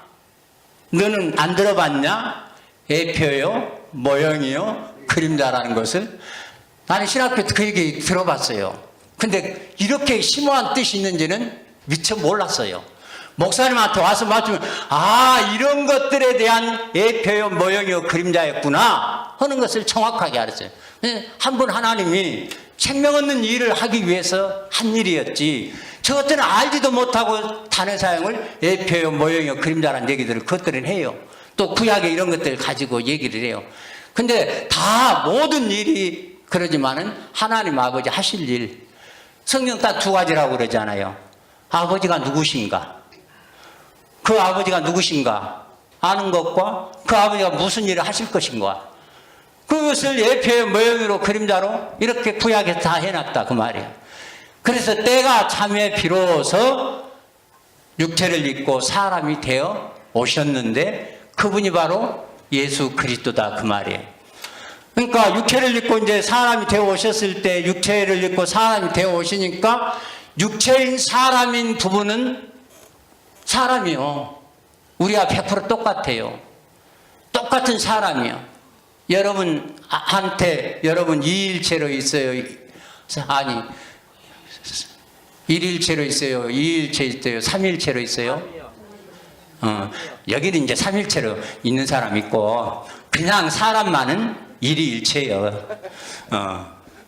너는 안 들어봤냐? 예표요, 모형이요, 그림자라는 것을. 나는 신학교 때 그 얘기 들어봤어요. 근데 이렇게 심오한 뜻이 있는지는 미처 몰랐어요. 목사님한테 와서 맞추면 이런 것들에 대한 예표요, 모형이요, 그림자였구나 하는 것을 정확하게 알았어요. 한 분 하나님이 생명 얻는 일을 하기 위해서 한 일이었지, 저것들은 알지도 못하고 단어 사용을 예표요, 모형이요, 그림자라는 얘기들을 그것들은 해요. 또 구약에 이런 것들을 가지고 얘기를 해요. 근데 다 모든 일이 그러지만은 하나님 아버지 하실 일, 성경 딱 두 가지라고 그러잖아요. 아버지가 누구신가, 그 아버지가 누구신가 아는 것과 그 아버지가 무슨 일을 하실 것인가, 그것을 예표의 모형으로 그림자로 이렇게 구약에 다 해놨다 그 말이에요. 그래서 때가 참에 비로소 육체를 입고 사람이 되어 오셨는데 그분이 바로 예수 그리스도다 그 말이에요. 그러니까 육체를 입고 이제 사람이 되어 오셨을 때, 육체를 입고 사람이 되어 오시니까 육체인 사람인 부분은 사람이요, 우리와 100% 똑같아요. 똑같은 사람이요. 여러분한테 여러분 이일체로 있어요? 아니, 일일체로 있어요? 이일체 있어요? 삼일체로 있어요? 여기는 이제 삼일체로 있는 사람 있고 그냥 사람만은 일이일체예요.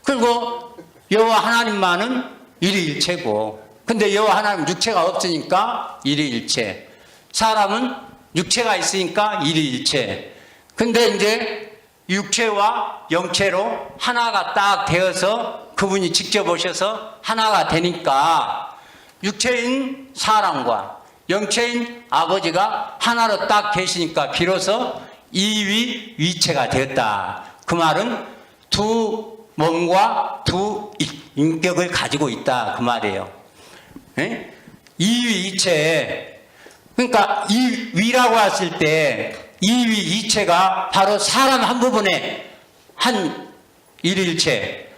그리고 여호와 하나님만은 일이일체고, 근데 여호와 하나님 육체가 없으니까 일이일체, 사람은 육체가 있으니까 일이일체. 근데 이제 육체와 영체로 하나가 딱 되어서 그분이 직접 오셔서 하나가 되니까 육체인 사람과 영체인 아버지가 하나로 딱 계시니까 비로소 이위위체가 되었다. 그 말은 두 몸과 두 인격을 가지고 있다 그 말이에요. 예? 이위이체. 그러니까 이 위라고 했을 때 이위이체가 바로 사람 한 부분의 한 일일체,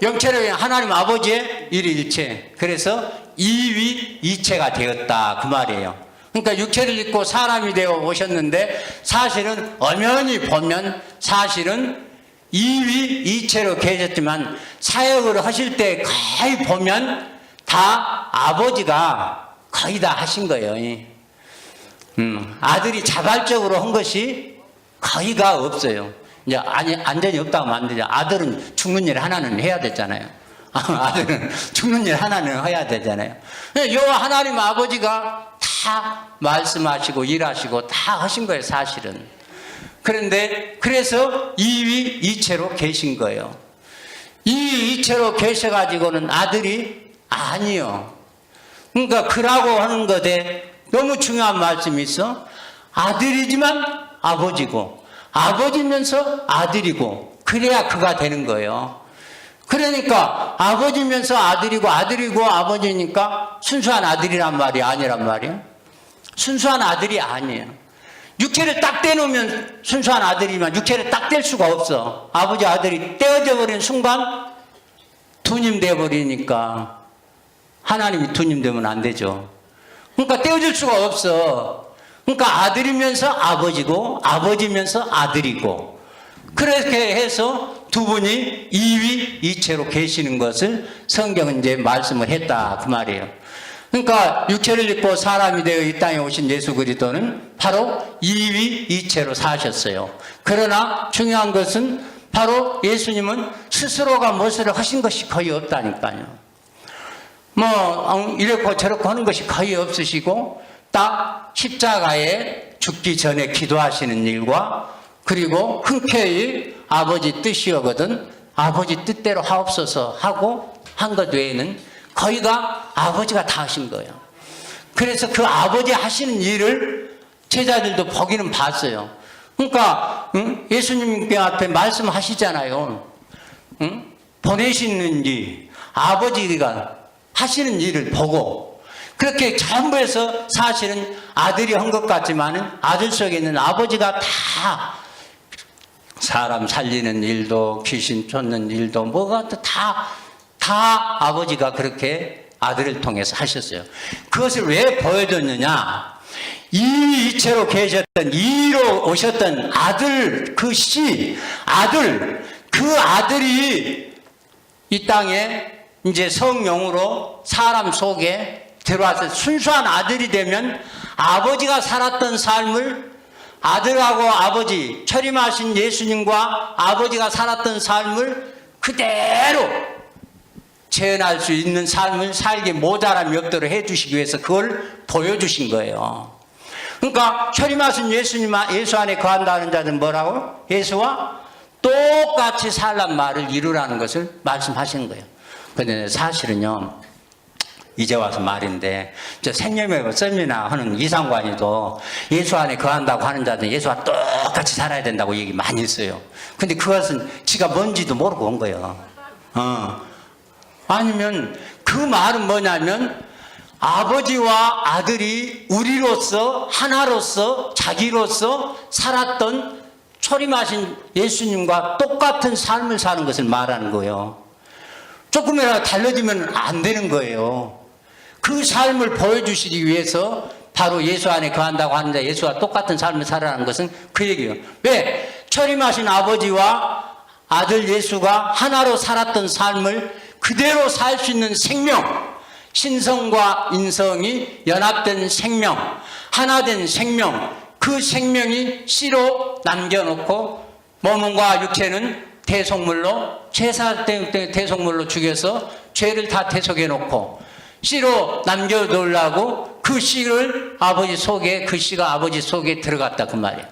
영체로 하나님 아버지의 일일체. 그래서 이위이체가 되었다 그 말이에요. 그러니까 육체를 입고 사람이 되어 오셨는데 사실은 엄연히 보면 사실은 이위이체로 계셨지만 사역을 하실 때 거의 보면 다 아버지가 거의 다 하신 거예요. 아들이 자발적으로 한 것이 거의가 없어요. 이제 완전히 없다고 하면 안 되죠. 아들은 죽는 일 하나는 해야 되잖아요. 아들은 죽는 일 하나는 해야 되잖아요. 여호와 하나님 아버지가 다 말씀하시고 일하시고 다 하신 거예요 사실은. 그런데 그래서 이위이체로 계신 거예요. 이위이체로 계셔가지고는 아들이 아니요. 그러니까 그라고 하는 것에 너무 중요한 말씀이 있어. 아들이지만 아버지고 아버지면서 아들이고 그래야 그가 되는 거예요. 그러니까 아버지면서 아들이고 아들이고 아버지니까 순수한 아들이란 말이 아니란 말이에요. 순수한 아들이 아니에요. 육체를 딱 떼놓으면 순수한 아들이지만 육체를 딱 뗄 수가 없어. 아버지 아들이 떼어져 버리는 순간 두님 되어버리니까 하나님이 두님 되면 안 되죠. 그러니까 떼어질 수가 없어. 그러니까 아들이면서 아버지고 아버지면서 아들이고 그렇게 해서 두 분이 이위이체로 계시는 것을 성경은 이제 말씀을 했다 그 말이에요. 그러니까 육체를 입고 사람이 되어 이 땅에 오신 예수 그리스도는 바로 이위이체로 사셨어요. 그러나 중요한 것은 바로 예수님은 스스로가 무엇을 하신 것이 거의 없다니까요. 뭐 이렇고 저렇고 하는 것이 거의 없으시고 딱 십자가에 죽기 전에 기도하시는 일과 그리고 흔쾌히 아버지 뜻이거든 아버지 뜻대로 하옵소서 하고 한 것 외에는 거의가 아버지가 다 하신 거예요. 그래서 그 아버지 하시는 일을 제자들도 보기는 봤어요. 그러니까 예수님께 앞에 말씀하시잖아요. 보내시는지 아버지가 하시는 일을 보고 그렇게 전부 해서 사실은 아들이 한 것 같지만은 아들 속에 있는 아버지가 다 사람 살리는 일도 귀신 쫓는 일도 뭐가 다 아버지가 그렇게 아들을 통해서 하셨어요. 그것을 왜 보여줬느냐? 이 이체로 계셨던 이로 오셨던 아들 그 아들 그 아들이 이 땅에 이제 성령으로 사람 속에 들어와서 순수한 아들이 되면 아버지가 살았던 삶을 아들하고 아버지 철임하신 예수님과 아버지가 살았던 삶을 그대로 재현할 수 있는 삶을 살기 모자람이 없도록 해주시기 위해서 그걸 보여주신 거예요. 그러니까 철임하신 예수 안에 거한다는 자는 뭐라고? 예수와 똑같이 살란 말을 이루라는 것을 말씀하시는 거예요. 그런데 사실은요, 이제 와서 말인데, 저 생명의 세미나 하는 이상관이도 예수 안에 거한다고 하는 자들은 예수와 똑같이 살아야 된다고 얘기 많이 했어요. 근데 그것은 지가 뭔지도 모르고 온 거예요. 아니면 그 말은 뭐냐면 아버지와 아들이 우리로서 하나로서 자기로서 살았던 초림하신 예수님과 똑같은 삶을 사는 것을 말하는 거예요. 조금이라도 달라지면 안 되는 거예요. 그 삶을 보여주시기 위해서 바로 예수 안에 거한다고 하는데 예수와 똑같은 삶을 살아가는 것은 그 얘기예요. 왜? 초림하신 아버지와 아들 예수가 하나로 살았던 삶을 그대로 살 수 있는 생명, 신성과 인성이 연합된 생명, 하나된 생명, 그 생명이 씨로 남겨놓고 몸과 육체는 대속물로 제사 때 대속물로 죽여서 죄를 다 대속해 놓고 씨로 남겨놓으려고 그 씨를 아버지 속에 그 씨가 아버지 속에 들어갔다 그 말이에요.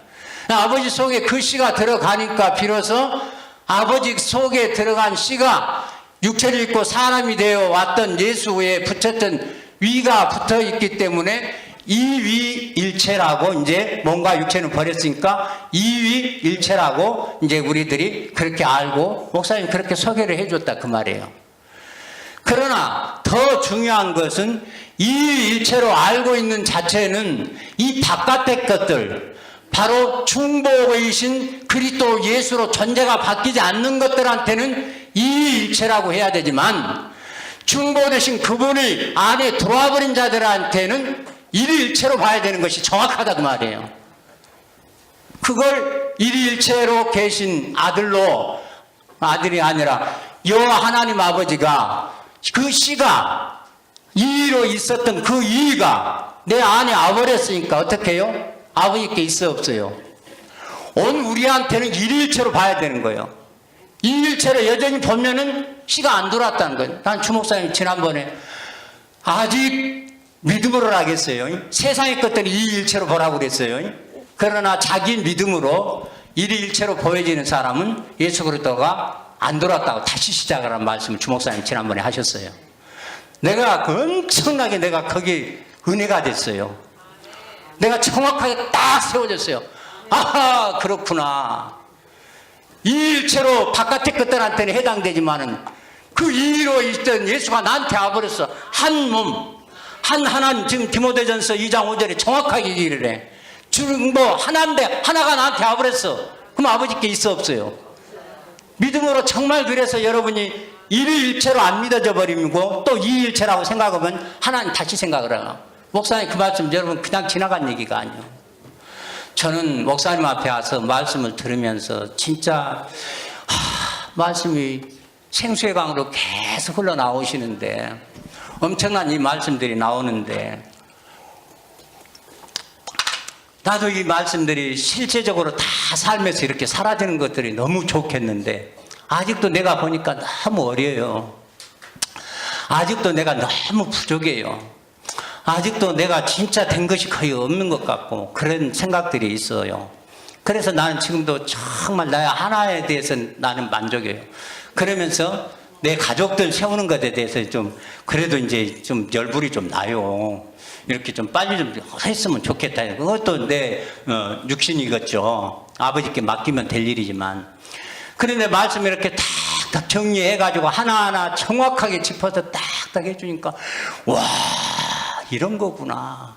아버지 속에 그 씨가 들어가니까 비로소 아버지 속에 들어간 씨가 육체를 입고 사람이 되어 왔던 예수에 붙였던 위가 붙어 있기 때문에 이위일체라고 이제 몸과 육체는 버렸으니까 이위일체라고 이제 우리들이 그렇게 알고 목사님 그렇게 소개를 해줬다 그 말이에요. 그러나 더 중요한 것은 이위일체로 알고 있는 자체는 이 바깥의 것들 바로 중보이신 그리스도 예수로 존재가 바뀌지 않는 것들한테는 이위일체라고 해야 되지만 중보되신 그분이 안에 들어와 버린 자들한테는 일위일체로 봐야 되는 것이 정확하다 그 말이에요. 그걸 일위일체로 계신 아들로 아들이 아니라 여호와 하나님 아버지가 그 씨가 이위로 있었던 그 이위가 내 안에 와버렸으니까 어떻게 해요? 아버지께 있어 없어요? 온 우리한테는 일위일체로 봐야 되는 거예요. 이일체로 여전히 보면은 씨가 안 들어왔다는 거예요. 난 주목사님 지난번에 아직 믿음으로 하겠어요. 세상의 것들은 이일체로 보라고 그랬어요. 그러나 자기 믿음으로 일일체로 보여지는 사람은 예수 그리스도가 안 들어왔다고 다시 시작을 한 말씀을 주목사님 지난번에 하셨어요. 내가 엄청나게 내가 거기 은혜가 됐어요. 내가 정확하게 딱 세워졌어요. 아하 그렇구나. 이일체로 바깥의 것들한테는 해당되지만은 그 이위로 있던 예수가 나한테 와버렸어. 한 몸, 한 하나님. 지금 디모데전서 2장 5절에 정확하게 얘기를 해. 중보 하나인데 하나가 나한테 와버렸어. 그럼 아버지께 있어 없어요? 믿음으로 정말 그래서 여러분이 일위일체로 안 믿어져 버리고 또 이일체라고 생각하면 하나님 다시 생각을 하라. 목사님 그 말씀 여러분 그냥 지나간 얘기가 아니에요. 저는 목사님 앞에 와서 말씀을 들으면서 진짜 말씀이 생수의 강으로 계속 흘러나오시는데 엄청난 이 말씀들이 나오는데 나도 이 말씀들이 실제적으로 다 삶에서 이렇게 사라지는 것들이 너무 좋겠는데 아직도 내가 보니까 너무 어려요. 아직도 내가 너무 부족해요. 아직도 내가 진짜 된 것이 거의 없는 것 같고 그런 생각들이 있어요. 그래서 나는 지금도 정말 나의 하나에 대해서 나는 만족해요. 그러면서 내 가족들 세우는 것에 대해서 좀 그래도 이제 좀 열불이 좀 나요. 이렇게 좀 빨리 좀 했으면 좋겠다. 그것도 내 육신이겠죠. 아버지께 맡기면 될 일이지만. 그런데 말씀 이렇게 탁탁 정리해가지고 하나하나 정확하게 짚어서 딱딱 해주니까 와, 이런 거구나.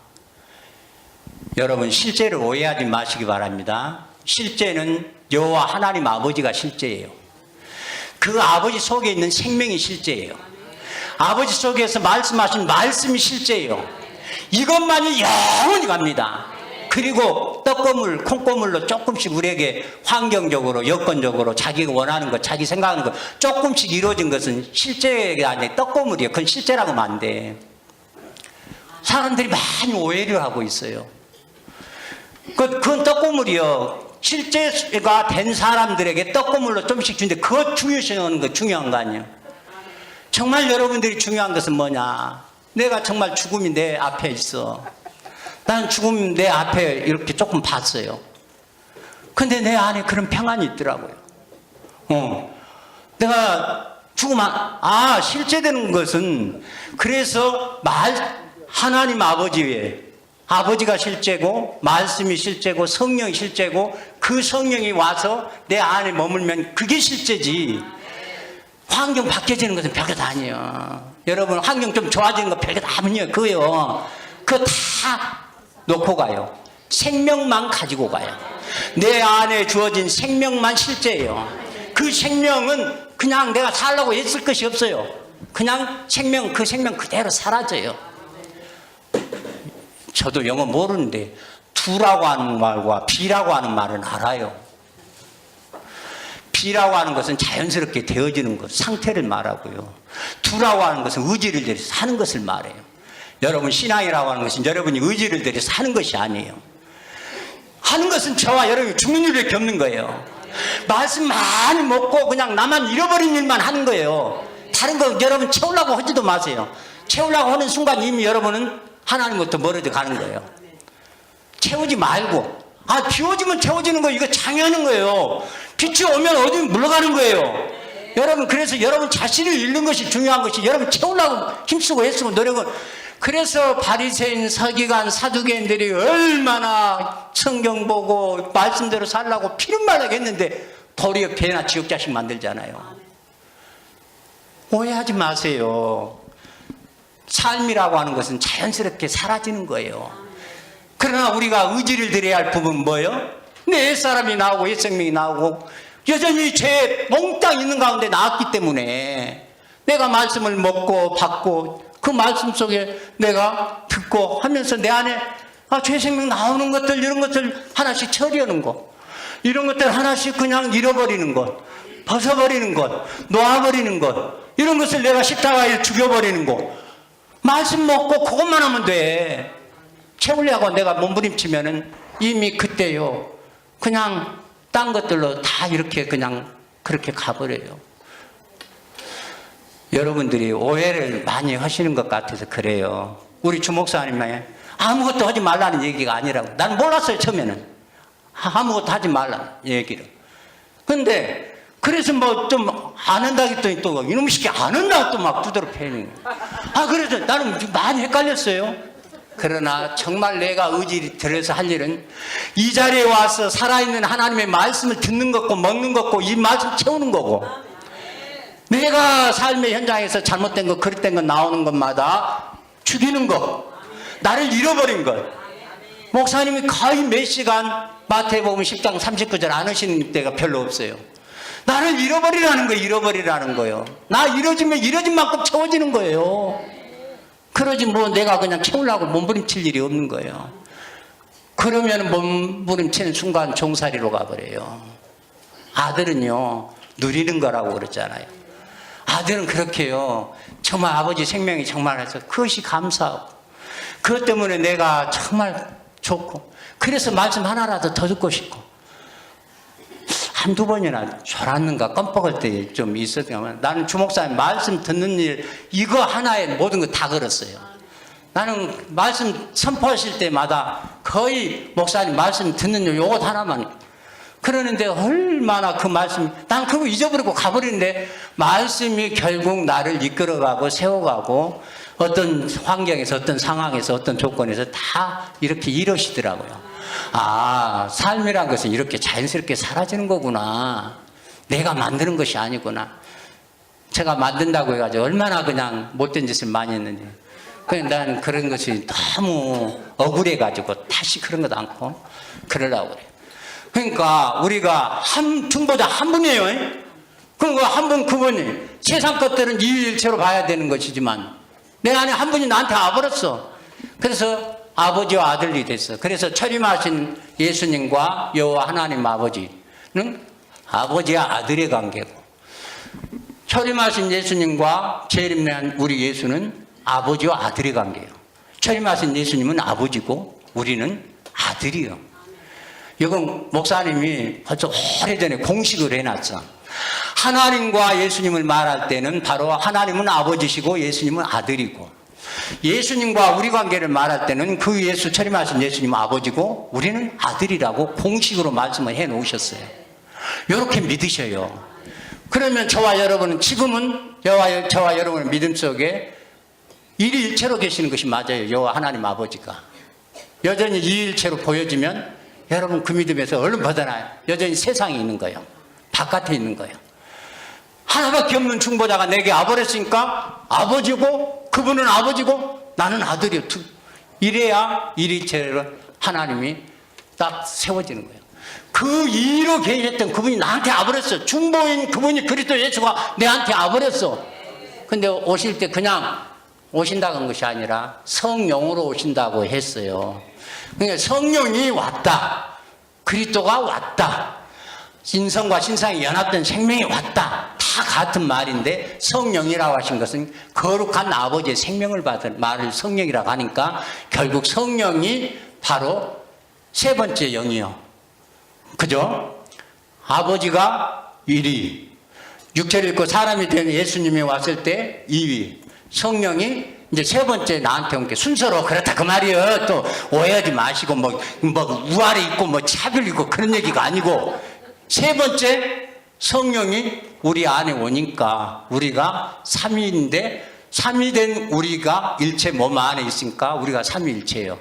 여러분, 실제를 오해하지 마시기 바랍니다. 실제는 여호와 하나님 아버지가 실제예요. 그 아버지 속에 있는 생명이 실제예요. 아버지 속에서 말씀하신 말씀이 실제예요. 이것만이 영원히 갑니다. 그리고 떡고물, 콩고물로 조금씩 우리에게 환경적으로, 여건적으로 자기가 원하는 것, 자기 생각하는 것 조금씩 이루어진 것은 실제가 아니라 떡고물이에요. 그건 실제라고 하면 안 돼. 사람들이 많이 오해를 하고 있어요. 그건 떡고물이요. 실제가 된 사람들에게 떡고물로 좀씩 주는데 그것 중요시하는 거 중요한 거 아니에요. 정말 여러분들이 중요한 것은 뭐냐? 내가 정말 죽음이 내 앞에 있어. 나는 죽음이 내 앞에 이렇게 조금 봤어요. 근데 내 안에 그런 평안이 있더라고요. 내가 실제되는 것은 그래서 하나님 아버지가 실제고 말씀이 실제고 성령이 실제고 그 성령이 와서 내 안에 머물면 그게 실제지. 환경 바뀌어지는 것은 별것 아니에요. 여러분, 환경 좀 좋아지는 거 별것 아니에요. 그거 다 놓고 가요. 생명만 가지고 가요. 내 안에 주어진 생명만 실제예요. 그 생명은 그냥 내가 살라고 애쓸 것이 없어요. 그냥 그 생명 그대로 사라져요. 저도 영어 모르는데 두라고 하는 말과 비라고 하는 말은 알아요. 비라고 하는 것은 자연스럽게 되어지는 것, 상태를 말하고요. 두라고 하는 것은 의지를 들여서 하는 것을 말해요. 여러분, 신앙이라고 하는 것은 여러분이 의지를 들여서 하는 것이 아니에요. 하는 것은 저와 여러분이 죽는 일밖에 없는 거예요. 말씀 많이 먹고 그냥 나만 잃어버린 일만 하는 거예요. 다른 거 여러분 채우려고 하지도 마세요. 채우려고 하는 순간 이미 여러분은 하나님부터 멀어져 가는 거예요. 채우지 말고. 비워지면 채워지는 거 이거 장애하는 거예요. 빛이 오면 어디 물러가는 거예요. 여러분, 그래서 여러분 자신을 잃는 것이 중요한 것이 여러분 채우려고 힘쓰고 애쓰고 노력을. 그래서 바리새인, 서기관, 사두개인들이 얼마나 성경 보고 말씀대로 살라고 피눈말라게 했는데 도리어 배나 지옥자식 만들잖아요. 오해하지 마세요. 삶이라고 하는 것은 자연스럽게 사라지는 거예요. 그러나 우리가 의지를 들여야 할 부분은 뭐예요? 내 옛사람이 나오고 옛생명이 나오고 여전히 죄 몽땅 있는 가운데 나왔기 때문에 내가 말씀을 먹고 받고 그 말씀 속에 내가 듣고 하면서 내 안에 죄생명 나오는 것들, 이런 것들 하나씩 처리하는 것, 이런 것들 하나씩 그냥 잃어버리는 것, 벗어버리는 것, 놓아버리는 것, 이런 것을 내가 십자가에 죽여버리는 것. 말씀 먹고 그것만 하면 돼. 채우려고 내가 몸부림치면은 이미 그때요, 그냥 딴 것들로 다 이렇게 그냥 그렇게 가버려요. 여러분들이 오해를 많이 하시는 것 같아서 그래요. 우리 주목사님이 아무것도 하지 말라는 얘기가 아니라고. 나는 몰랐어요, 처음에는. 아무것도 하지 말라는 얘기를. 근데 그래서 뭐 좀 안 한다 했더니 또 이놈의 새끼 안 한다고 또 막 두드러 패는 거예요. 그래서 나는 많이 헷갈렸어요. 그러나 정말 내가 의지를 들여서 할 일은 이 자리에 와서 살아있는 하나님의 말씀을 듣는 것고 먹는 것고 이 말씀 채우는 거고, 내가 삶의 현장에서 잘못된 것, 그릇된 것 나오는 것마다 죽이는 것, 나를 잃어버린 것. 목사님이 거의 몇 시간 마태복음 10장 39절 안 하시는 때가 별로 없어요. 나를 잃어버리라는 거예요. 나 잃어진 만큼 채워지는 거예요. 그러지 뭐 내가 그냥 채우려고 몸부림칠 일이 없는 거예요. 그러면 몸부림치는 순간 종살이로 가버려요. 아들은요, 누리는 거라고 그랬잖아요. 아들은 그렇게요, 정말 아버지 생명이 정말 해서 그것이 감사하고, 그것 때문에 내가 정말 좋고, 그래서 말씀 하나라도 더 듣고 싶고, 한두 번이나 졸았는가 껌뻑할 때 좀 있었지만, 나는 주목사님 말씀 듣는 일 이거 하나에 모든 거 다 걸었어요. 나는 말씀 선포하실 때마다 거의 목사님 말씀 듣는 일 요것 하나만, 그러는데 얼마나 그 말씀, 난 그거 잊어버리고 가버리는데 말씀이 결국 나를 이끌어가고 세워가고 어떤 환경에서 어떤 상황에서 어떤 조건에서 다 이렇게 이러시더라고요. 아, 삶이란 것은 이렇게 자연스럽게 사라지는 거구나. 내가 만드는 것이 아니구나. 제가 만든다고 해가지고 얼마나 그냥 못된 짓을 많이 했는지. 그냥 난 그런 것이 너무 억울해가지고 다시 그런 것도 않고 그러려고 그래요. 그러니까 우리가 중보자 한 분이에요. 그럼 한 분, 그분이 세상 것들은 이일체로 봐야 되는 것이지만 내 안에 한 분이 나한테 와버렸어. 그래서 아버지와 아들이 됐어. 그래서 철임하신 예수님과 여호와 하나님 아버지는 아버지와 아들의 관계고, 철임하신 예수님과 재림한 우리 예수는 아버지와 아들의 관계예요. 철임하신 예수님은 아버지고 우리는 아들이요. 이건 목사님이 벌써 오래전에 공식을 해놨어. 하나님과 예수님을 말할 때는 바로 하나님은 아버지시고 예수님은 아들이고, 예수님과 우리 관계를 말할 때는 그 예수, 철임하신 예수님은 아버지고 우리는 아들이라고 공식으로 말씀을 해 놓으셨어요. 이렇게 믿으셔요. 그러면 저와 여러분은 지금은 저와 여러분의 믿음 속에 일일체로 계시는 것이 맞아요. 여호와 하나님 아버지가 여전히 이일체로 보여지면 여러분 그 믿음에서 얼른 벗어나요. 여전히 세상에 있는 거예요. 바깥에 있는 거예요. 하나밖에 없는 중보자가 내게 와버렸으니까 아버지고 그분은 아버지고 나는 아들이요. 이래야 일일체로 하나님이 딱 세워지는 거예요. 그 이로 계셨던 그분이 나한테 와버렸어. 중보인 그분이 그리스도 예수가 내한테 와버렸어. 근데 오실 때 그냥 오신다고 한 것이 아니라 성령으로 오신다고 했어요. 그러니까 성령이 왔다. 그리스도가 왔다. 인성과 신성이 연합된 생명이 왔다. 다 같은 말인데 성령이라고 하신 것은 거룩한 아버지의 생명을 받은 말을 성령이라고 하니까 결국 성령이 바로 세 번째 영이요. 그죠? 아버지가 1위, 육체를 입고 사람이 된 예수님이 왔을 때 2위, 성령이 이제 세 번째 나한테 온 게 순서로 그렇다 그 말이에요. 또 오해하지 마시고 뭐 우아래 있고 뭐 차별 있고 그런 얘기가 아니고 세 번째 성령이 우리 안에 오니까 우리가 삼위인데 삼위 된 우리가 일체 몸 안에 있으니까 우리가 삼위일체예요.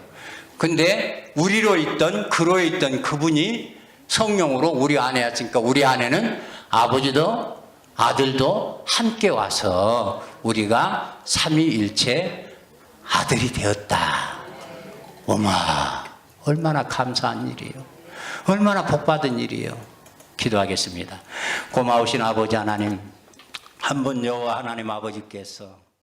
근데 우리로 있던 그로 있던 그분이 성령으로 우리 안에 왔으니까 우리 안에는 아버지도 아들도 함께 와서 우리가 삼위일체 아들이 되었다. 어마, 얼마나 감사한 일이에요. 얼마나 복받은 일이에요. 기도하겠습니다. 고마우신 아버지 하나님, 한 분 여호와 하나님 아버지께서